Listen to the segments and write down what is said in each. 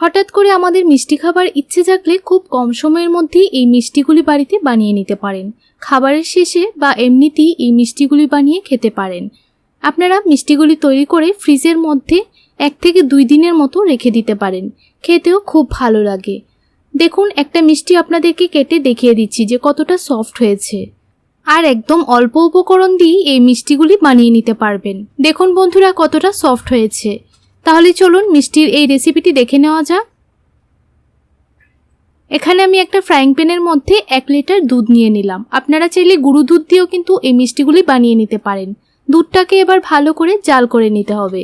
হঠাৎ করে আমাদের মিষ্টি খাবার ইচ্ছে থাকলে খুব কম সময়ের মধ্যেই এই মিষ্টিগুলি বাড়িতে বানিয়ে নিতে পারেন। খাবারের শেষে বা এমনিতেই এই মিষ্টিগুলি বানিয়ে খেতে পারেন। আপনারা মিষ্টিগুলি তৈরি করে ফ্রিজের মধ্যে 1 থেকে 2 দিনের মতো রেখে দিতে পারেন। খেতেও খুব ভালো লাগে। দেখুন, একটা মিষ্টি আপনাদেরকে কেটে দেখিয়ে দিচ্ছি যে কতটা সফট হয়েছে। আর একদম অল্প উপকরণ দিয়ে এই মিষ্টিগুলি বানিয়ে নিতে পারবেন। দেখুন বন্ধুরা, কতটা সফট হয়েছে। তাহলে চলুন মিষ্টির এই রেসিপিটি দেখে নেওয়া যাক। এখানে আমি একটা ফ্রাইং প্যানের মধ্যে 1 লিটার দুধ নিয়ে নিলাম। আপনারা চাইলে গুঁড়ো দুধ দিয়েও কিন্তু এই মিষ্টিগুলি বানিয়ে নিতে পারেন। দুধটাকে এবার ভালো করে জাল করে নিতে হবে।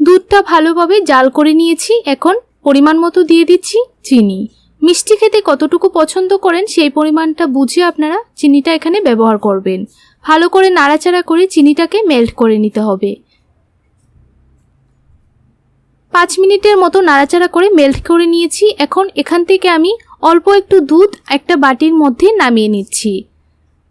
দুধটা ভালোভাবে জাল করে নিয়েছি। এখন পরিমাণ মতো দিয়ে দিচ্ছি চিনি। মিষ্টি খেতে কতটুকু পছন্দ করেন সেই পরিমাণটা বুঝে আপনারা চিনিটা এখানে ব্যবহার করবেন। ভালো করে নাড়াচাড়া করে চিনিটাকে মেল্ট করে নিতে হবে। 5 মিনিটের মতো নাড়াচাড়া করে মেল্ট করে নিয়েছি। এখন এখান থেকে আমি অল্প একটু দুধ একটা বাটির মধ্যে নামিয়ে নিচ্ছি।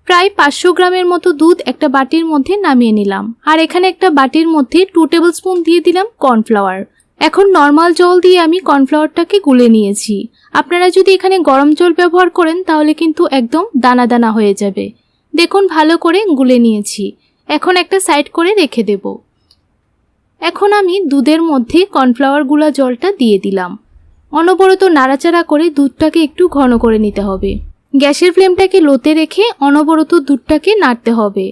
প্রায় 500 গ্রামের মতো দুধ একটা বাটির মধ্যে নামিয়ে নিলাম। আর এখানে একটা বাটির মধ্যে 2 টেবিল স্পুন দিয়ে দিলাম কর্নফ্লাওয়ার। এখন নর্মাল জল দিয়ে আমি কর্নফ্লাওয়ারটাকে গুলে নিয়েছি। আপনারা যদি এখানে গরম জল ব্যবহার করেন তাহলে কিন্তু একদম দানা দানা হয়ে যাবে। দেখুন, ভালো করে গুলে নিয়েছি। এখন একটা সাইড করে রেখে দেব। এখন আমি দুধের মধ্যে কর্নফ্লাওয়ার গুলা জলটা দিয়ে দিলাম। অনবরত নাড়াচাড়া করে দুধটাকে একটু ঘন করে নিতে হবে। গ্যাসের ফ্লেমটাকে লোতে রেখে অনবরত দুধটাকে নাড়তে হবে।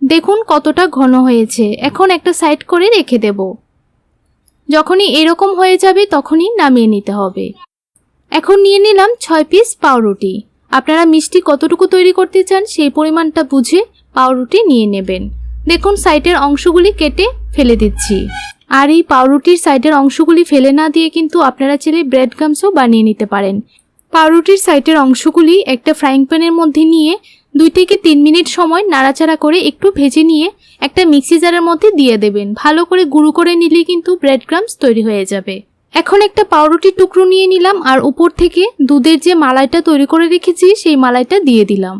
দেখুন কতটা ঘন হয়েছে। এখন একটা সাইড করে রেখে দেব। যখনই এরকম হয়ে যাবে তখনই নামিয়ে নিতে হবে। এখন নিয়ে নিলাম 6 পিস পাউরুটি। আপনারা মিষ্টি কতটুকু তৈরি করতে চান সেই পরিমাণটা বুঝে পাউরুটি নিয়ে নেবেন। দেখুন, সাইডের অংশগুলি কেটে ফেলে দিচ্ছি। আর এই পাউরুটির সাইডের অংশগুলি ফেলে না দিয়ে কিন্তু আপনারা চাইলে ব্রেড ক্রাম্বসও বানিয়ে নিতে পারেন। পাউরুটির সাইডের অংশগুলি একটা ফ্রাইং প্যানের মধ্যে নিয়ে 2 থেকে 3 মিনিট সময় নাড়াচাড়া করে একটু ভেজে নিয়ে একটা মিক্সি জারের মধ্যে দিয়ে দেবেন। ভালো করে গুঁড়ো করে নিলে কিন্তু ব্রেড ক্রাম্বস তৈরি হয়ে যাবে। এখন একটা পাউরুটির টুকরো নিয়ে নিলাম আর উপর থেকে দুধের যে মালাইটা তৈরি করে রেখেছি সেই মালাইটা দিয়ে দিলাম।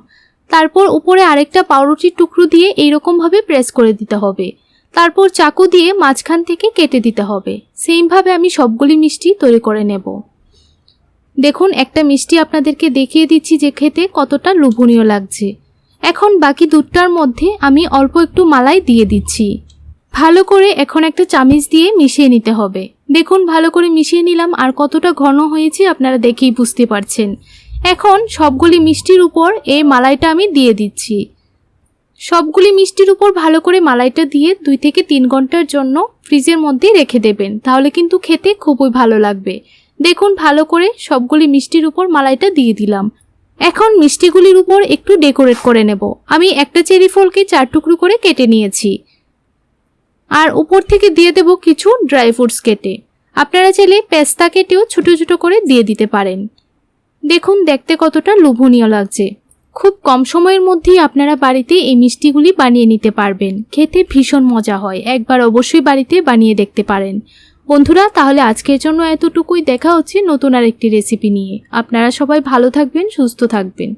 তারপর উপরে আরেকটা পাউরুটির টুকরো দিয়ে এইরকমভাবে প্রেস করে দিতে হবে। তারপর চাকু দিয়ে মাঝখান থেকে কেটে দিতে হবে। সেমভাবে আমি সবগুলি মিষ্টি তৈরি করে নেব। দেখুন, একটা মিষ্টি আপনাদেরকে দেখিয়ে দিচ্ছি যে খেতে কতটা লোভনীয় লাগছে। এখন বাকি দুধটার মধ্যে আমি অল্প একটু মালাই দিয়ে দিচ্ছি। ভালো করে এখন একটা চামচ দিয়ে মিশিয়ে নিতে হবে। দেখুন, ভালো করে মিশিয়ে নিলাম আর কতটা ঘন হয়েছে আপনারা দেখেই বুঝতে পারছেন। এখন সবগুলি মিষ্টির উপর এই মালাইটা আমি দিয়ে দিচ্ছি। সবগুলি মিষ্টির উপর ভালো করে মালাইটা দিয়ে 2 থেকে 3 ঘন্টার জন্য ফ্রিজের মধ্যে রেখে দেবেন। তাহলে কিন্তু খেতে খুবই ভালো লাগবে। দেখুন, ভালো করে সবগুলি মিষ্টির উপর মালাইটা দিয়ে দিলাম। এখন মিষ্টিগুলির উপর একটু ডেকোরেট করে নেব। আমি একটা চেরি ফলকে 4 টুকরো করে কেটে নিয়েছি। আর উপর থেকে দিয়ে দেব কিছু ড্রাই ফ্রুটস কেটে। আপনারা চাইলে পেস্তা কেটেও ছোট ছোট করে দিয়ে দিতে পারেন। দেখুন, দেখতে কতটা লোভনীয় লাগছে। খুব কম সময়ের মধ্যেই আপনারা বাড়িতে এই মিষ্টিগুলি বানিয়ে নিতে পারবেন। খেতে ভীষণ মজা হয়। একবার অবশ্যই বাড়িতে বানিয়ে দেখতে পারেন। বন্ধুরা, তাহলে আজকের জন্য এতটুকুই। দেখা হচ্ছে নতুন আরেকটি রেসিপি নিয়ে। আপনারা সবাই ভালো থাকবেন, সুস্থ থাকবেন।